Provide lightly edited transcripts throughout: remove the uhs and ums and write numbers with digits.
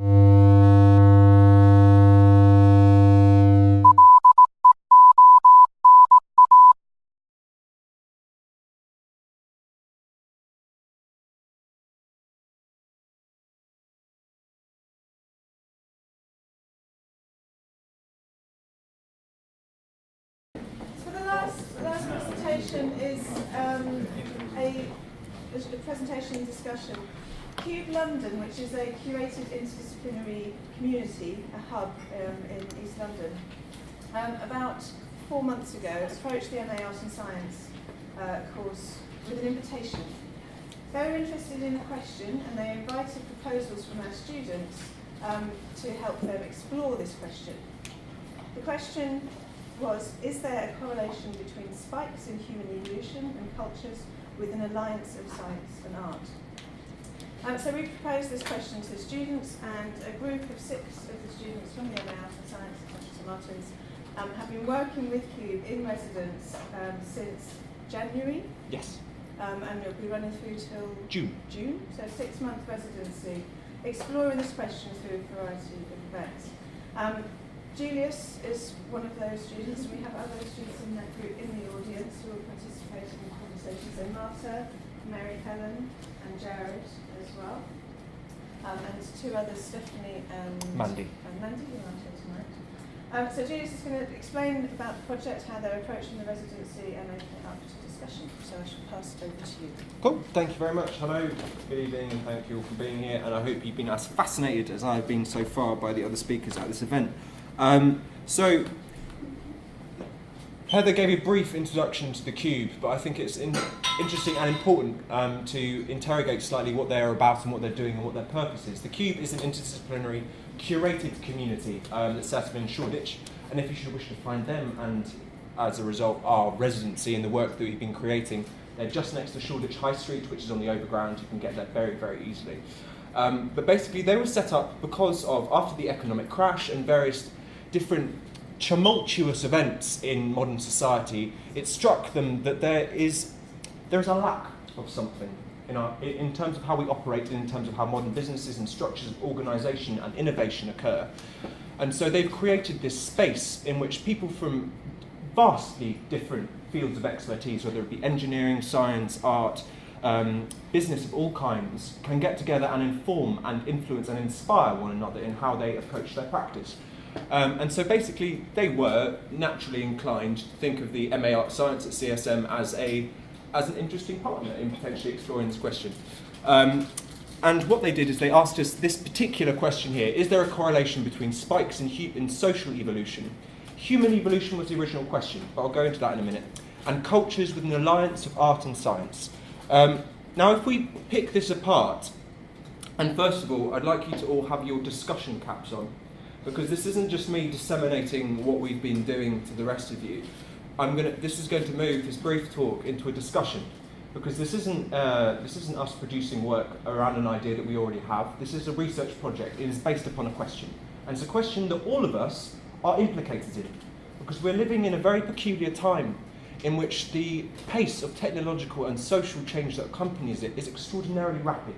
Is a presentation and discussion. Cube London, which is a curated interdisciplinary community, a hub in East London, about 4 months ago approached the MA Art and Science course with an invitation. They were interested in a question and they invited proposals from our students to help them explore this question. The question was, is there a correlation between spikes in human evolution and cultures with an alliance of science and art? So we proposed this question to students, and a group of 6 of the students from the MA Art and Science, tomatoes, have been working with Cube in residence since January. Yes. And it'll be running through till June. So 6-month residency, exploring this question through a variety of events. Julius is one of those students, and we have other students in that group in the audience who will participate in the conversation. So Marta, Mary Helen, and Jared as well. And 2 others, Stephanie and Mandy. Mandy, who aren't here tonight. So Julius is going to explain about the project, how they're approaching the residency, and open it up to discussion. So I shall pass it over to you. Cool, thank you very much. Hello, good evening, and thank you all for being here. And I hope you've been as fascinated as I've been so far by the other speakers at this event. So Heather gave a brief introduction to the Cube, but I think it's interesting and important to interrogate slightly what they're about and what they're doing and what their purpose is. The Cube is an interdisciplinary, curated community that's set up in Shoreditch, and if you should wish to find them and, as a result, our residency and the work that we've been creating, they're just next to Shoreditch High Street, which is on the overground. You can get there very, very easily. But basically, they were set up because of, after the economic crash and various different tumultuous events in modern society, it struck them that there is a lack of something in terms of how we operate and in terms of how modern businesses and structures of organisation and innovation occur. And so they've created this space in which people from vastly different fields of expertise, whether it be engineering, science, art, business of all kinds, can get together and inform and influence and inspire one another in how they approach their practice. And so basically they were naturally inclined to think of the MA Art Science at CSM as an interesting partner in potentially exploring this question. And what they did is they asked us this particular question here: is there a correlation between spikes in social evolution? Human evolution was the original question, but I'll go into that in a minute. And cultures with an alliance of art and science. Now if we pick this apart, and first of all I'd like you to all have your discussion caps on, because this isn't just me disseminating what we've been doing to the rest of you. This is going to move this brief talk into a discussion, because this isn't us producing work around an idea that we already have. This is a research project. It is based upon a question, and it's a question that all of us are implicated in, because we're living in a very peculiar time in which the pace of technological and social change that accompanies it is extraordinarily rapid.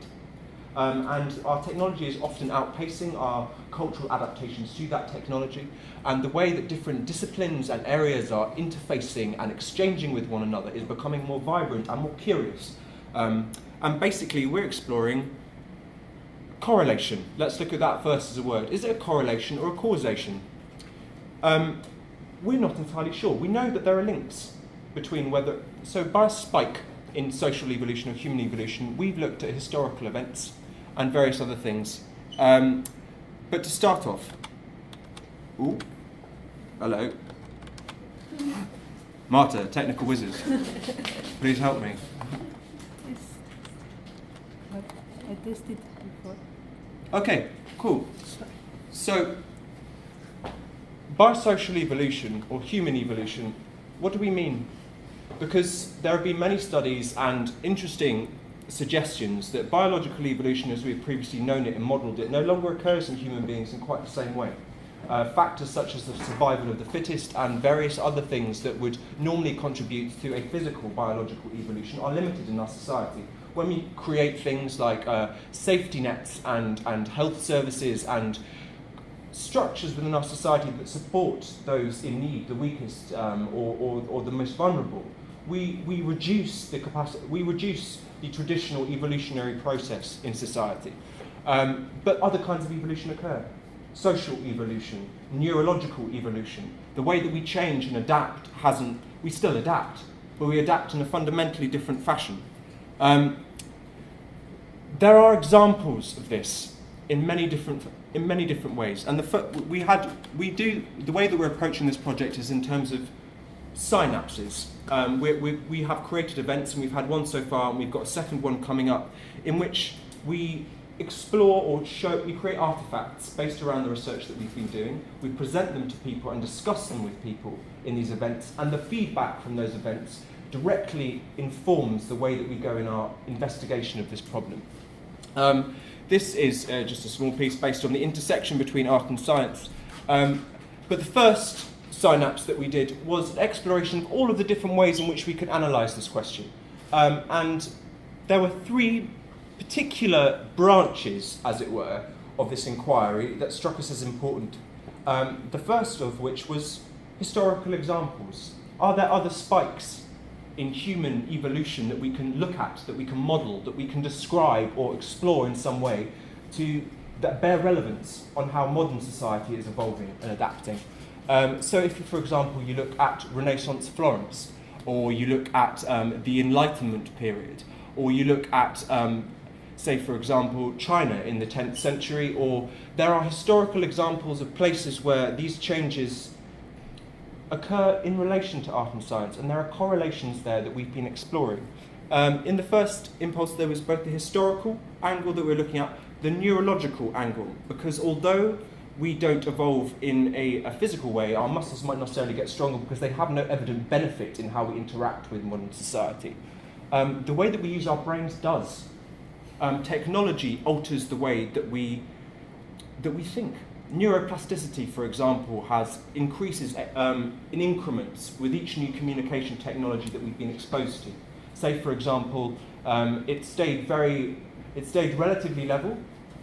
And our technology is often outpacing our cultural adaptations to that technology, and the way that different disciplines and areas are interfacing and exchanging with one another is becoming more vibrant and more curious. And basically we're exploring correlation. Let's look at that first as a word. Is it a correlation or a causation? We're not entirely sure. We know that there are links between so by a spike in social evolution or human evolution, we've looked at historical events and various other things. But to start off, hello. Marta, technical wizard, please help me. Yes, but I tested before. Okay, cool. So, by social evolution or human evolution, what do we mean? Because there have been many studies and interesting suggestions that biological evolution, as we've previously known it and modelled it, no longer occurs in human beings in quite the same way. Factors such as the survival of the fittest and various other things that would normally contribute to a physical biological evolution are limited in our society. when we create things like safety nets and health services and structures within our society that support those in need, the weakest or the most vulnerable, we reduce the capacity, we reduce the traditional evolutionary process in society. But other kinds of evolution occur. Social evolution, neurological evolution. The way that we change and adapt we still adapt, but we adapt in a fundamentally different fashion. There are examples of this in many different ways, and the way that we're approaching this project is in terms of synapses. We have created events, and we've had one so far, and we've got a second one coming up, in which we explore or we create artifacts based around the research that we've been doing. We present them to people and discuss them with people in these events, and the feedback from those events directly informs the way that we go in our investigation of this problem. This is just a small piece based on the intersection between art and science. But the first synapse that we did was an exploration of all of the different ways in which we could analyse this question. And there were three particular branches, as it were, of this inquiry that struck us as important. The first of which was historical examples. Are there other spikes in human evolution that we can look at, that we can model, that we can describe or explore in some way that bear relevance on how modern society is evolving and adapting? So if, for example, you look at Renaissance Florence, or you look at the Enlightenment period, or you look at, say, for example, China in the 10th century, or there are historical examples of places where these changes occur in relation to art and science, and there are correlations there that we've been exploring. In the first impulse, there was both the historical angle that we're looking at, the neurological angle, because although we don't evolve in a physical way, our muscles might not necessarily get stronger because they have no evident benefit in how we interact with modern society. The way that we use our brains does. Technology alters the way that we think. Neuroplasticity, for example, increases in increments with each new communication technology that we've been exposed to. Say, for example, it stayed relatively level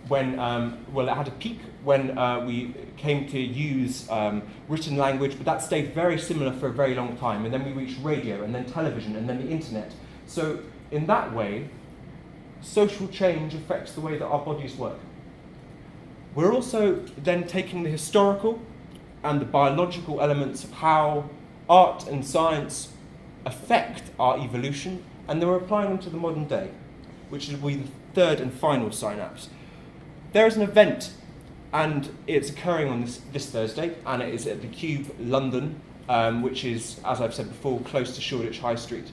when, it had a peak when we came to use written language, but that stayed very similar for a very long time, and then we reached radio, and then television, and then the internet. So in that way, social change affects the way that our bodies work. We're also then taking the historical and the biological elements of how art and science affect our evolution, and then we're applying them to the modern day, which will be the third and final synapse. There is an event, and it's occurring on this Thursday, and it is at the Cube, London, which is, as I've said before, close to Shoreditch High Street.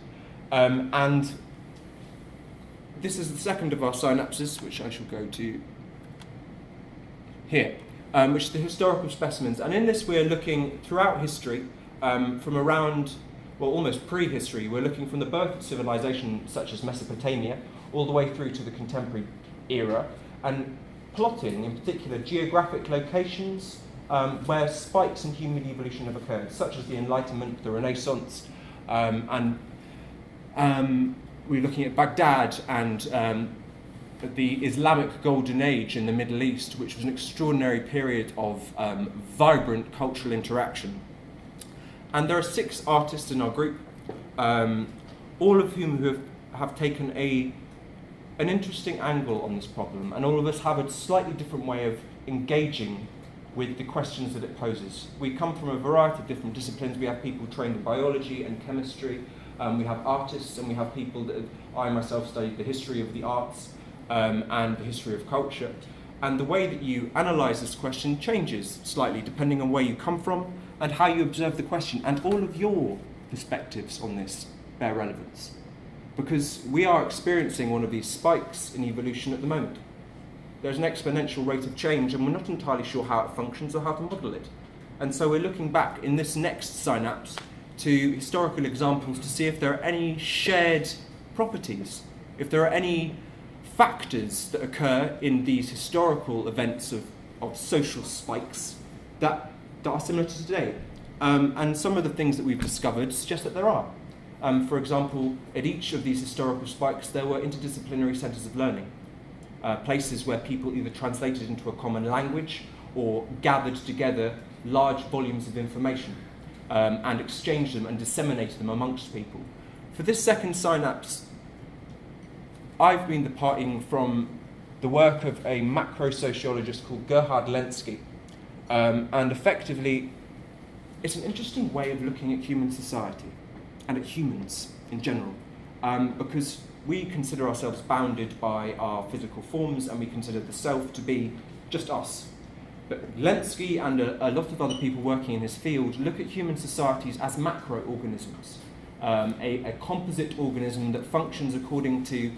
And this is the second of our synapses, which I shall go to here, which is the historical specimens. And in this we're looking throughout history, from around, almost prehistory. We're looking from the birth of civilization such as Mesopotamia all the way through to the contemporary era, and plotting in particular geographic locations where spikes in human evolution have occurred, such as the Enlightenment, the Renaissance, and we're looking at Baghdad and the Islamic Golden Age in the Middle East, which was an extraordinary period of vibrant cultural interaction. And there are 6 artists in our group, all of whom have taken an interesting angle on this problem, and all of us have a slightly different way of engaging with the questions that it poses. We come from a variety of different disciplines. We have people trained in biology and chemistry, we have artists, and we have people that I myself studied the history of the arts, and the history of culture. And the way that you analyse this question changes slightly depending on where you come from and how you observe the question. And all of your perspectives on this bear relevance, because we are experiencing one of these spikes in evolution at the moment. There's an exponential rate of change, and we're not entirely sure how it functions or how to model it. And so we're looking back in this next synapse to historical examples to see if there are any shared properties, if there are any factors that occur in these historical events of social spikes that are similar to today. And some of the things that we've discovered suggest that there are. For example, at each of these historical spikes, there were interdisciplinary centres of learning, places where people either translated into a common language or gathered together large volumes of information and exchanged them and disseminated them amongst people. For this second synapse, I've been departing from the work of a macro-sociologist called Gerhard Lenski, and effectively, it's an interesting way of looking at human society and at humans in general, because we consider ourselves bounded by our physical forms and we consider the self to be just us. But Lenski and a lot of other people working in his field look at human societies as macro-organisms, a composite organism that functions according to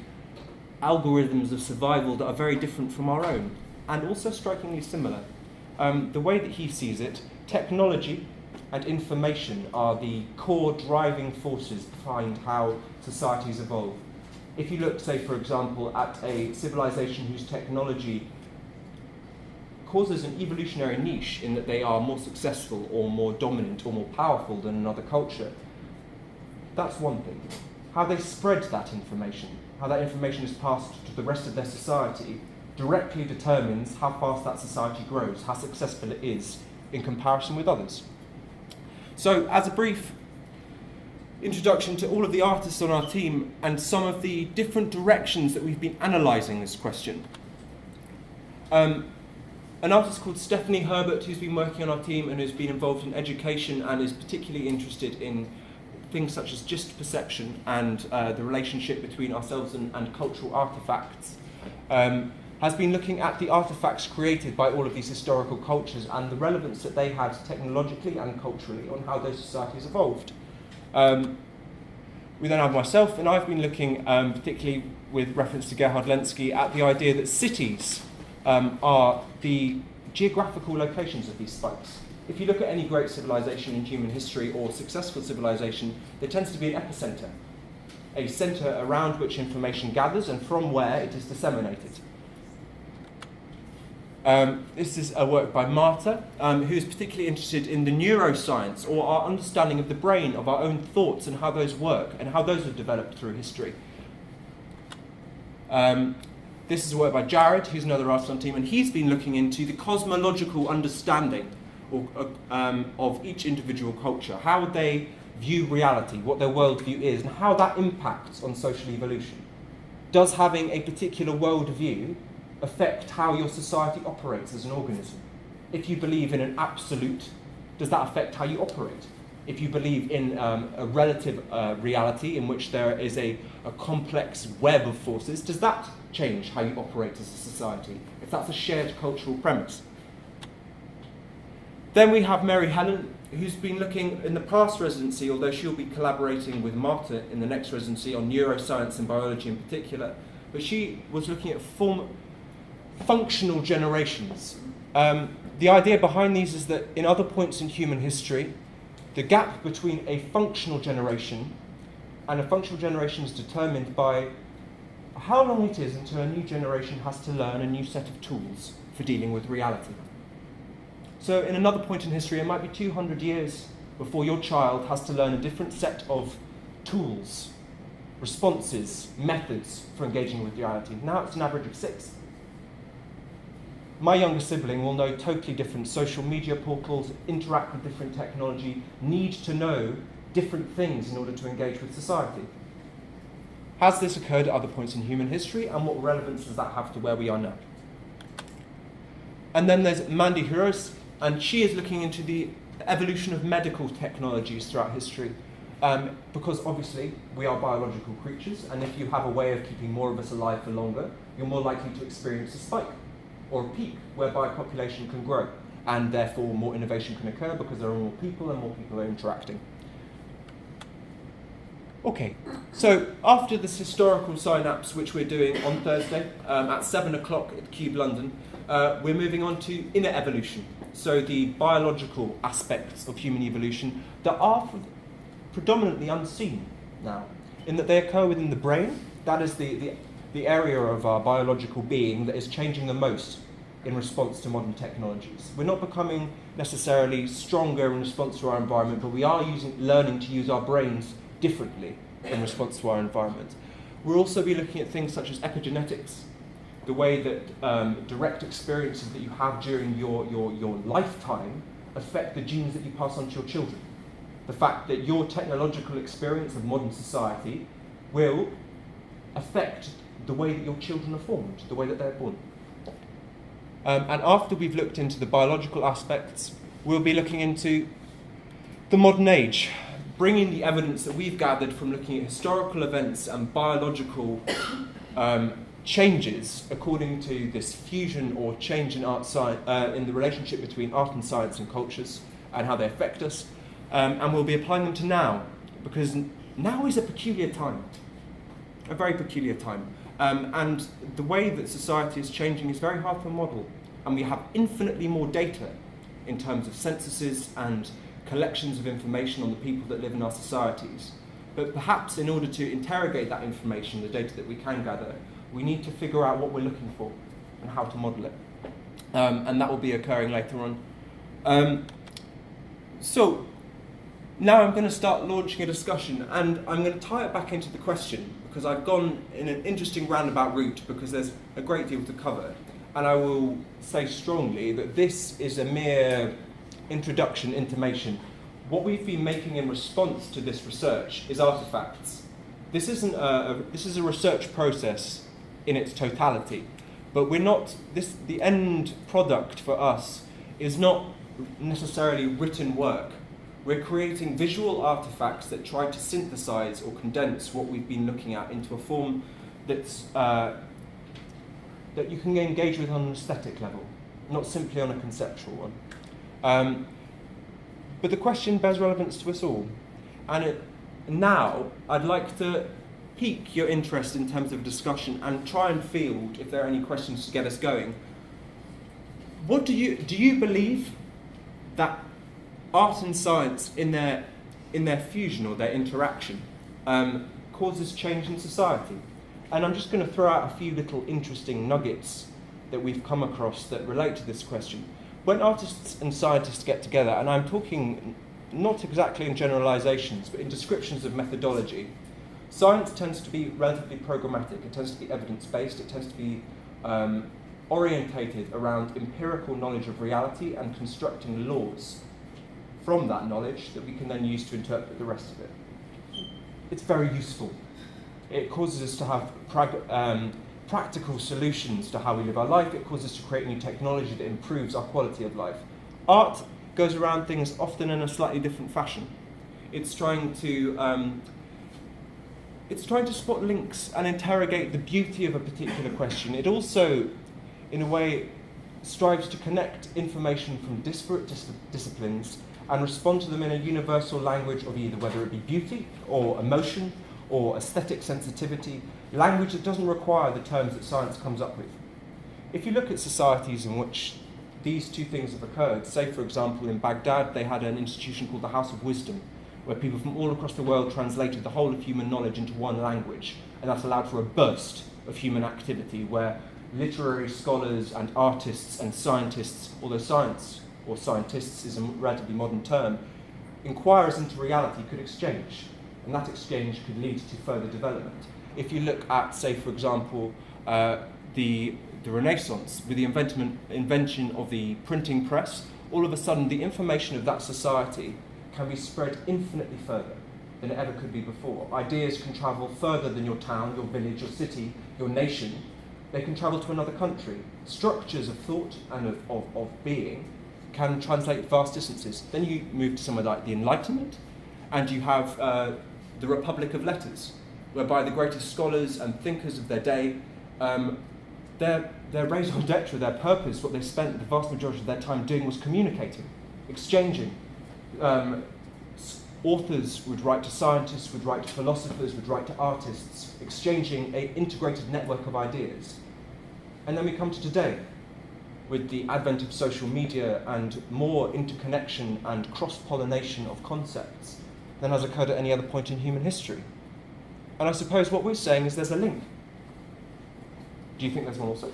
algorithms of survival that are very different from our own, and also strikingly similar. The way that he sees it, technology and information are the core driving forces behind how societies evolve. If you look, say, for example, at a civilization whose technology causes an evolutionary niche in that they are more successful or more dominant or more powerful than another culture, that's one thing. How they spread that information, how that information is passed to the rest of their society, directly determines how fast that society grows, how successful it is in comparison with others. So, as a brief introduction to all of the artists on our team and some of the different directions that we've been analysing this question. An artist called Stephanie Herbert, who's been working on our team and who's been involved in education and is particularly interested in things such as gist perception and the relationship between ourselves and cultural artefacts, has been looking at the artefacts created by all of these historical cultures and the relevance that they had technologically and culturally on how those societies evolved. We then have myself, and I've been looking, particularly with reference to Gerhard Lenski, at the idea that cities are the geographical locations of these spikes. If you look at any great civilization in human history or successful civilization, there tends to be an epicenter, a center around which information gathers and from where it is disseminated. This is a work by Marta, who is particularly interested in the neuroscience, or our understanding of the brain, of our own thoughts and how those work and how those have developed through history. This is a work by Jared, who's another artist on the team, and he's been looking into the cosmological understanding of each individual culture, how they view reality, what their worldview is, and how that impacts on social evolution. Does having a particular worldview affect how your society operates as an organism? If you believe in an absolute, does that affect how you operate? If you believe in a relative reality in which there is a complex web of forces, does that change how you operate as a society, if that's a shared cultural premise? Then we have Mary Helen, who's been looking in the past residency, although she'll be collaborating with Marta in the next residency on neuroscience and biology in particular, but she was looking at functional generations. The idea behind these is that in other points in human history, the gap between a functional generation and a functional generation is determined by how long it is until a new generation has to learn a new set of tools for dealing with reality. So in another point in history, it might be 200 years before your child has to learn a different set of tools, responses, methods for engaging with reality. Now it's an average of 6. My younger sibling will know totally different social media portals, interact with different technology, need to know different things in order to engage with society. Has this occurred at other points in human history, and what relevance does that have to where we are now? And then there's Mandy Huros, and she is looking into the evolution of medical technologies throughout history, because obviously we are biological creatures, and if you have a way of keeping more of us alive for longer, you're more likely to experience a spike or a peak whereby population can grow, and therefore more innovation can occur because there are more people and more people are interacting. Okay, so after this historical synapse, which we're doing on Thursday at 7 o'clock at Cube London, we're moving on to inner evolution, so the biological aspects of human evolution that are predominantly unseen now, in that they occur within the brain. That is the area of our biological being that is changing the most in response to modern technologies. We're not becoming necessarily stronger in response to our environment, but we are learning to use our brains differently in response to our environment. We'll also be looking at things such as epigenetics, the way that direct experiences that you have during your lifetime affect the genes that you pass on to your children. The fact that your technological experience of modern society will affect the way that your children are formed, the way that they're born. And after we've looked into the biological aspects, we'll be looking into the modern age, bringing the evidence that we've gathered from looking at historical events and biological changes according to this fusion or change in in the relationship between art and science and cultures and how they affect us. And we'll be applying them to now, because now is a peculiar time, a very peculiar time. And the way that society is changing is very hard to model. And we have infinitely more data in terms of censuses and collections of information on the people that live in our societies. But perhaps in order to interrogate that information, the data that we can gather, we need to figure out what we're looking for and how to model it. And that will be occurring later on. So now I'm going to start launching a discussion, and I'm going to tie it back into the question, because I've gone in an interesting roundabout route because there's a great deal to cover. And I will say strongly that this is a mere introduction, intimation. What we've been making in response to this research is artifacts. This is a research process in its totality, but we're not, the end product for us is not necessarily written work. We're creating visual artifacts that try to synthesize or condense what we've been looking at into a form that's that you can engage with on an aesthetic level, not simply on a conceptual one. But the question bears relevance to us all. And now I'd like to pique your interest in terms of discussion and try and field, if there are any questions to get us going. What do you believe that art and science in their fusion or their interaction causes change in society? And I'm just going to throw out a few little interesting nuggets that we've come across that relate to this question. When artists and scientists get together, and I'm talking not exactly in generalizations, but in descriptions of methodology, science tends to be relatively programmatic, it tends to be evidence-based, it tends to be orientated around empirical knowledge of reality and constructing laws from that knowledge that we can then use to interpret the rest of it. It's very useful. It causes us to have practical solutions to how we live our life. It causes us to create new technology that improves our quality of life. Art goes around things often in a slightly different fashion. It's trying to spot links and interrogate the beauty of a particular question. It also, in a way, strives to connect information from disparate disciplines and respond to them in a universal language of either whether it be beauty or emotion or aesthetic sensitivity, language that doesn't require the terms that science comes up with. If you look at societies in which these two things have occurred, say for example in Baghdad they had an institution called the House of Wisdom, where people from all across the world translated the whole of human knowledge into one language, and that allowed for a burst of human activity where literary scholars and artists and scientists, although science or scientists is a relatively modern term, inquirers into reality could exchange, and that exchange could lead to further development. If you look at, say, for example, the Renaissance, with the invention of the printing press, all of a sudden the information of that society can be spread infinitely further than it ever could be before. Ideas can travel further than your town, your village, your city, your nation. They can travel to another country. Structures of thought and of being can translate vast distances. Then you move to somewhere like the Enlightenment, and you have the Republic of Letters, whereby the greatest scholars and thinkers of their day, their raison d'etre, their purpose, what they spent the vast majority of their time doing was communicating, exchanging. Authors would write to scientists, would write to philosophers, would write to artists, exchanging an integrated network of ideas. And then we come to today, with the advent of social media and more interconnection and cross-pollination of concepts than has occurred at any other point in human history. And I suppose what we're saying is there's a link. Do you think there's one also?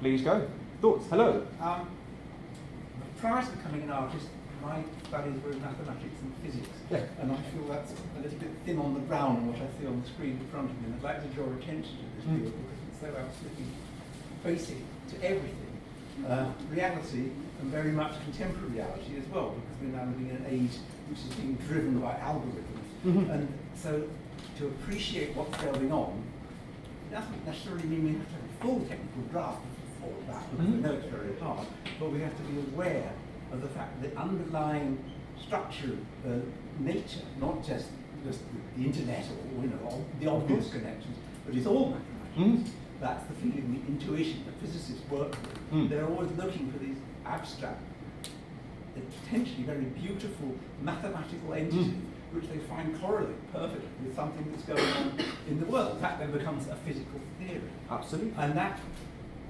Please go. Thoughts? Hello. Prior to becoming an artist, my studies were in mathematics and physics, Yeah. and I feel that's a little bit thin on the ground on what I see on the screen in front of me. And I'd like to draw attention to this field because it's so absolutely basic to everything. Reality, and very much contemporary reality as well, because we're now living in an age which is being driven by algorithms. And so to appreciate what's going on doesn't necessarily mean we have to have a full technical grasp of all of that, because we know it's very hard, but we have to be aware of the fact that the underlying structure, nature, not just the internet or the obvious connections, but it's all mathematics. That's the feeling, the intuition that physicists work with. They're always looking for these abstract, potentially very beautiful mathematical entities which they find correlate perfectly with something that's going on in the world. That then becomes a physical theory. Absolutely. And that,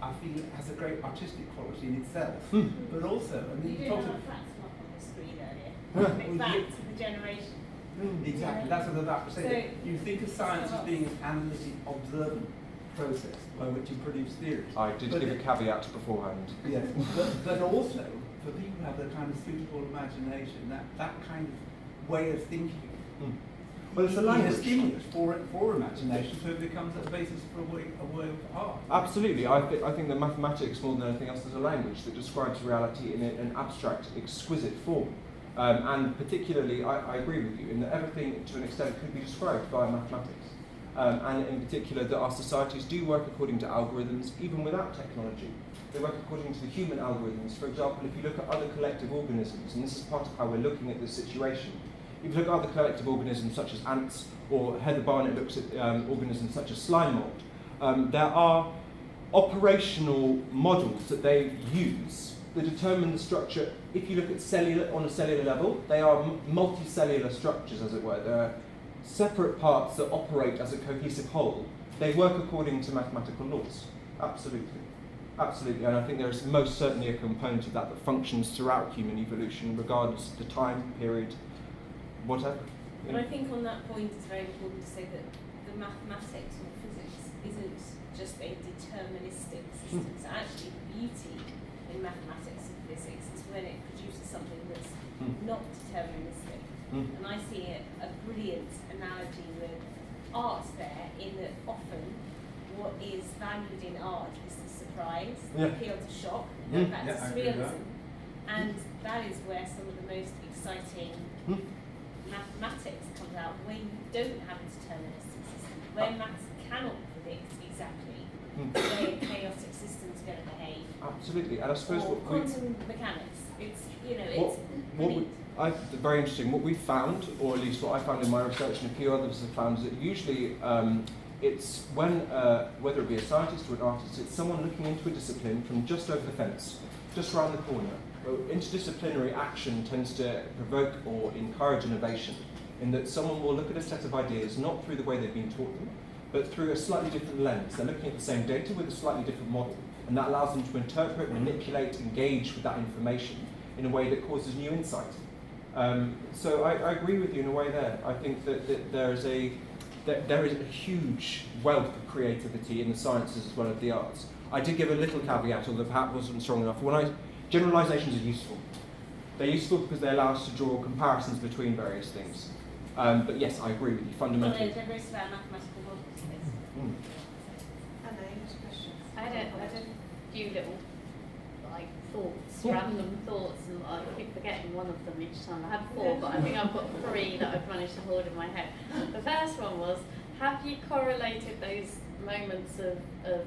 I feel, has a great artistic quality in itself. But also, and You then did talk have a of fact up on the screen earlier. Back to the generation. exactly, that's what I'm about to say. So- You think of science as being an analytic, observant process by which you produce theories. I did But give a it- caveat beforehand. Yes, but also for people who have the kind of suitable imagination, that kind of way of thinking Well, it's a is language. a stimulus for imagination, so it becomes a basis for a way of art. Absolutely. I think that mathematics, more than anything else, is a language that describes reality in an abstract, exquisite form. And particularly, I agree with you in that everything, to an extent, could be described via mathematics. And in particular, that our societies do work according to algorithms, even without technology. They work according to the human algorithms. For example, if you look at other collective organisms, and this is part of how we're looking at this situation, if you look at other collective organisms such as ants, or Heather Barnett looks at organisms such as slime mold, there are operational models that they use that determine the structure. If you look at on a cellular level, they are multicellular structures, as it were. There are separate parts that operate as a cohesive whole. They work according to mathematical laws. Absolutely. Absolutely, and I think there is most certainly a component of that that functions throughout human evolution, regardless of the time, period, whatever. But I think on that point it's very important to say that the mathematics or physics isn't just a deterministic system. So actually the beauty in mathematics and physics is when it produces something that's not deterministic. And I see a brilliant analogy with art there, in that often what is valued in art is the surprise, the appeal to shock, that's surrealism. And that is where some of the most exciting mathematics comes out, when you don't have a deterministic system, where maths cannot predict exactly the way a chaotic system is going to behave. Absolutely, and I suppose Or what quantum mechanics. It's, it's brilliant. very interesting. What we found, or at least what I found in my research, and a few others have found, is that usually it's when, whether it be a scientist or an artist, it's someone looking into a discipline from just over the fence, just around the corner. Interdisciplinary action tends to provoke or encourage innovation, in that someone will look at a set of ideas not through the way they've been taught them, but through a slightly different lens. They're looking at the same data with a slightly different model, and that allows them to interpret, manipulate, engage with that information in a way that causes new insight. So I agree with you in a way there. I think that there is a huge wealth of creativity in the sciences as well as the arts. I did give a little caveat, although perhaps wasn't strong enough. Generalizations are useful. They're useful because they allow us to draw comparisons between various things. But yes, I agree with you fundamentally. Well, there is about mathematical models. Anna, any questions? I had a few little thoughts, random thoughts, and I keep forgetting one of them each time. I had four, but I think I've got three that I've managed to hold in my head. The first one was, have you correlated those moments of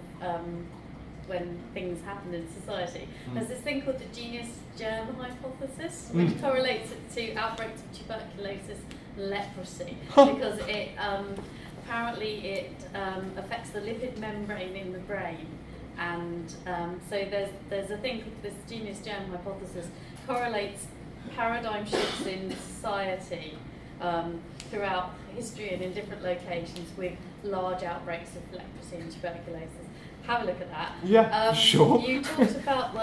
when things happen in society? There's this thing called the genius germ hypothesis, which correlates it to outbreaks of tuberculosis and leprosy, because it apparently it affects the lipid membrane in the brain. And so there's a thing called this genius germ hypothesis, correlates paradigm shifts in society throughout history and in different locations with large outbreaks of leprosy and tuberculosis. Have a look at that. Yeah, sure. You talked about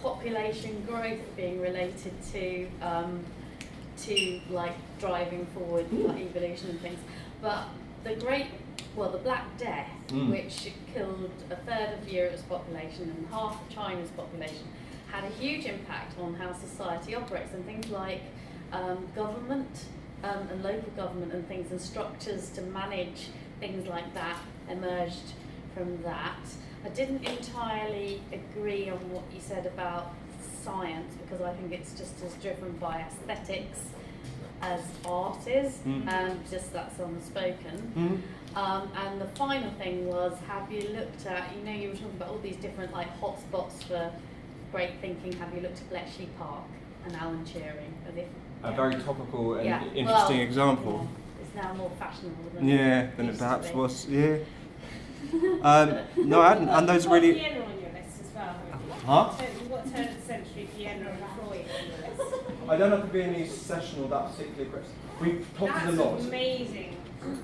population growth being related to driving forward evolution and things, but the great well, the Black Death, which killed a third of Europe's population and half of China's population, had a huge impact on how society operates, and things like government and local government and things, and structures to manage things like that emerged from that. I didn't entirely agree on what you said about science, because I think it's just as driven by aesthetics as art is, just that's unspoken. And the final thing was, have you looked at, you know, you were talking about all these different like hotspots for great thinking. Have you looked at Bletchley Park and Alan Turing? A very topical and Yeah. interesting Well, example. yeah, it's now more fashionable than Than it used perhaps to be. was. Yeah. No, I hadn't. And those really. Vienna on your list as well. Huh? What turn of the century Vienna and Freud on your list? I don't have to be any session or that particular question. We've plotted a lot. That's amazing.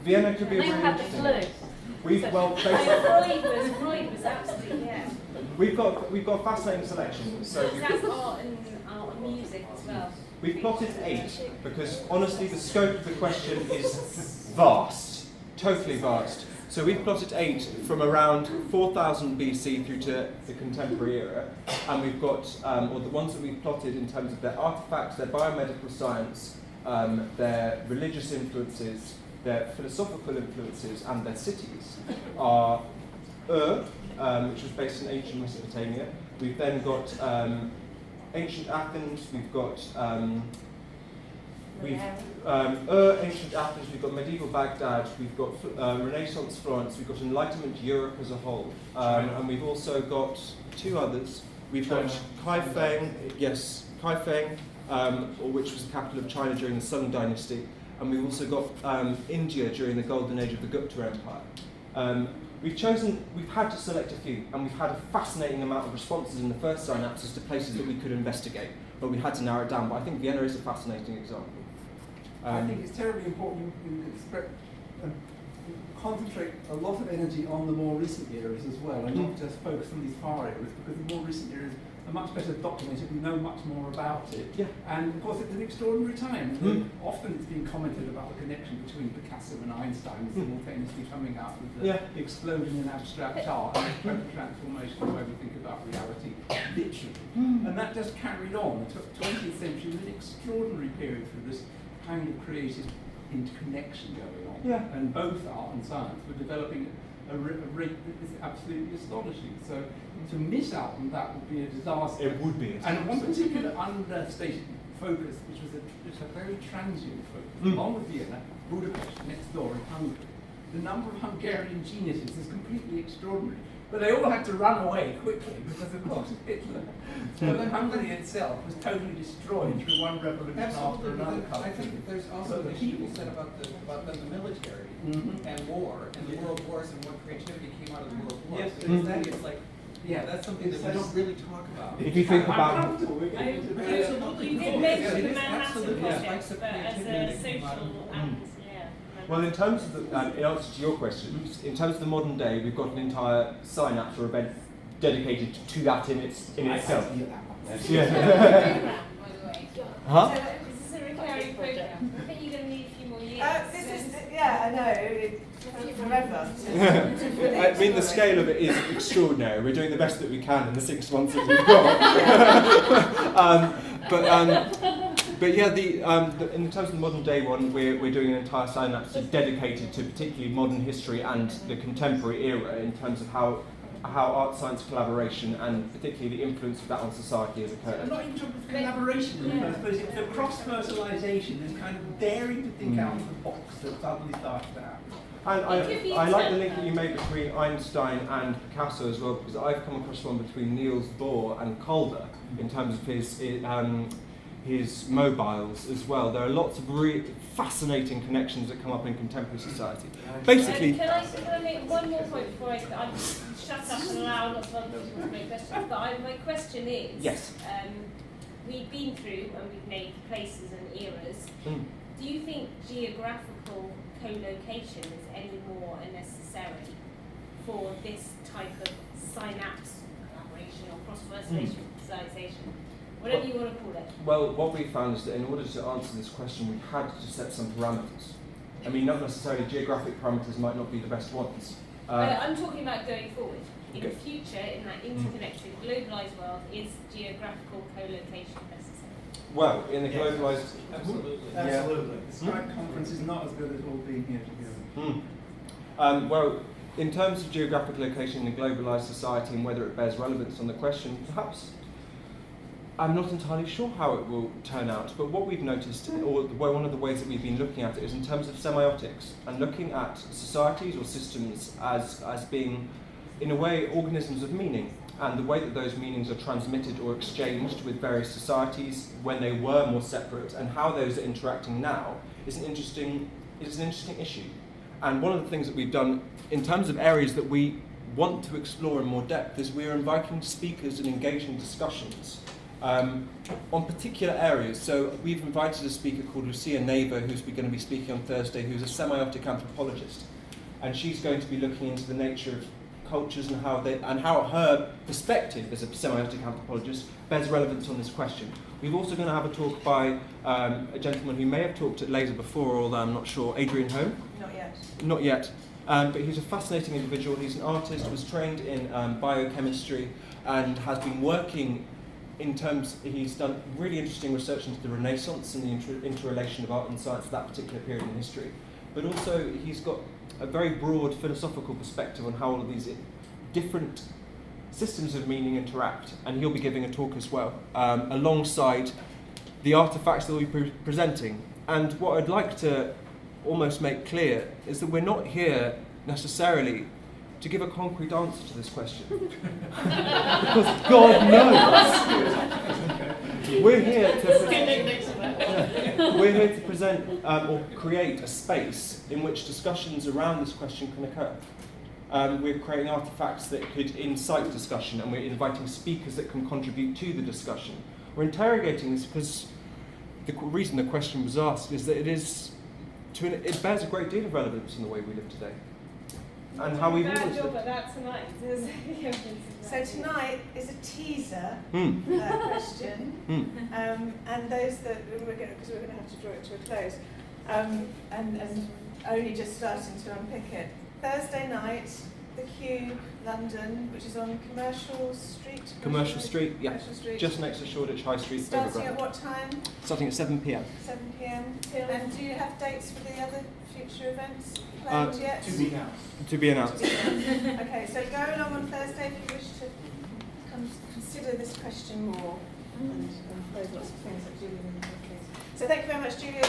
Vienna could be a They really had the interesting. flu. We've well Oh, Freud was absolutely, yeah. we've got a fascinating selection. So That's art and music as well. we've plotted 8 because honestly the scope of the question is vast, totally vast. So we've plotted 8 from around 4000 BC through to the contemporary era, and we've got, or the ones that we've plotted in terms of their artifacts, their biomedical science, their religious influences, their philosophical influences, and their cities are which was based in ancient Mesopotamia. We've then got ancient Athens, we've got ancient Athens, we've got medieval Baghdad, we've got Renaissance Florence, we've got Enlightenment Europe as a whole, and we've also got 2 others. We've got Kaifeng, which was the capital of China during the Sung Dynasty, and we've also got India during the golden age of the Gupta Empire. We've had to select a few, and we've had a fascinating amount of responses in the first synapses to places that we could investigate, but we had to narrow it down. But I think Vienna is a fascinating example. I think it's terribly important you concentrate a lot of energy on the more recent eras as well, and not just focus on these far eras, because the more recent eras are much better documented, we know much more about it. Yeah. And of course it's an extraordinary time. Often it's been commented about the connection between Picasso and Einstein simultaneously coming out with the explosion in abstract art and the total transformation of the way we think about reality, literally. And that just carried on. The 20th century was an extraordinary period for this kind of creative interconnection going on. Yeah. And both art and science were developing at a rate that is absolutely astonishing. So to miss out on that would be a disaster. It would be. And one particular understated focus, which was a very transient focus, along with Vienna, Budapest, next door in Hungary. The number of Hungarian geniuses is completely extraordinary. But they all had to run away quickly because, of course, Hitler. So then Hungary itself was totally destroyed through one revolution after another. I think there's also the people said about the military and war and the world wars and what creativity came out of the world wars. Yes, But it's like, that's something that we don't really talk about. If you think about Absolutely. You did mention the Yes, Manhattan absolutely. Project, Like but as creativity a came out of the social world. and well, in terms of the, in answer to your question, in terms of the modern day, we've got an entire synapse or event dedicated to that in itself. Yeah. program, by the way. Huh? So is this a recurring program? I think you're going to need a few more years. I know, it took forever to I mean, the scale of it is extraordinary. We're doing the best that we can in the 6 months that we've got. But yeah, in terms of the modern day one, we're doing an entire synapse dedicated to particularly modern history and the contemporary era in terms of how art-science collaboration and particularly the influence of that on society has I'm occurred. not even talking about collaboration, I suppose it's the cross-fertilisation and kind of daring to think out of the box that suddenly started to happen. And I like the link that you made between Einstein and Picasso as well, because I've come across one between Niels Bohr and Calder in terms of his mobiles as well. There are lots of really fascinating connections that come up in contemporary society. Basically, Can I make one more point before I shut up and allow lots of other people to make questions? But my question is, yes. We've been through and we've made places and eras. Do you think geographical co-location is any more necessary for this type of synapse collaboration or cross-fertilization? Whatever you want to call it. Well, what we found is that in order to answer this question, we had to set some parameters. I mean, not necessarily geographic parameters might not be the best ones. I'm talking about going forward. In Okay. the future, in that interconnected, globalised world, is geographical co-location necessary? Well, in the Yes. globalised... Absolutely. Absolutely. The Strike conference is not as good as all being here together. Well, in terms of geographic location in a globalised society and whether it bears relevance on the question, perhaps I'm not entirely sure how it will turn out, but what we've noticed, or one of the ways that we've been looking at it, is in terms of semiotics, and looking at societies or systems as being, in a way, organisms of meaning, and the way that those meanings are transmitted or exchanged with various societies when they were more separate, and how those are interacting now, is an interesting issue. And one of the things that we've done in terms of areas that we want to explore in more depth is we're inviting speakers and engaging discussions on particular areas. So we've invited a speaker called Lucia Neva, who's going to be speaking on Thursday, who's a semiotic anthropologist, and she's going to be looking into the nature of cultures and how her perspective as a semiotic anthropologist bears relevance on this question. We're also going to have a talk by a gentleman who may have talked at Laser before, although I'm not sure, Adrian Home. Not yet. Not yet. But he's a fascinating individual. He's an artist, was trained in biochemistry, and has been working he's done really interesting research into the Renaissance and the interrelation of art and science at that particular period in history. But also he's got a very broad philosophical perspective on how all of these different systems of meaning interact, and he'll be giving a talk as well, alongside the artefacts that we'll be presenting. And what I'd like to almost make clear is that we're not here necessarily to give a concrete answer to this question. Because God knows. We're here to present or create a space in which discussions around this question can occur. We're creating artefacts that could incite discussion, and we're inviting speakers that can contribute to the discussion. We're interrogating this because the reason the question was asked is that it bears a great deal of relevance in the way we live today. And how we've always job lived. at that tonight. So tonight is a teaser question, and those that because we're going to have to draw it to a close, and only just starting to unpick it. Thursday night, the Cube, London, which is on Commercial Street. Commercial Street, yeah, Commercial Street. just next to Shoreditch High Street. Starting at what time? Starting at 7 p.m. 7 p.m. And do you have dates for the other future events planned yet? To be announced. To be announced. Okay, so go along on Thursday if you wish to consider this question more and pose lots of things that Julia will. So thank you very much, Julia.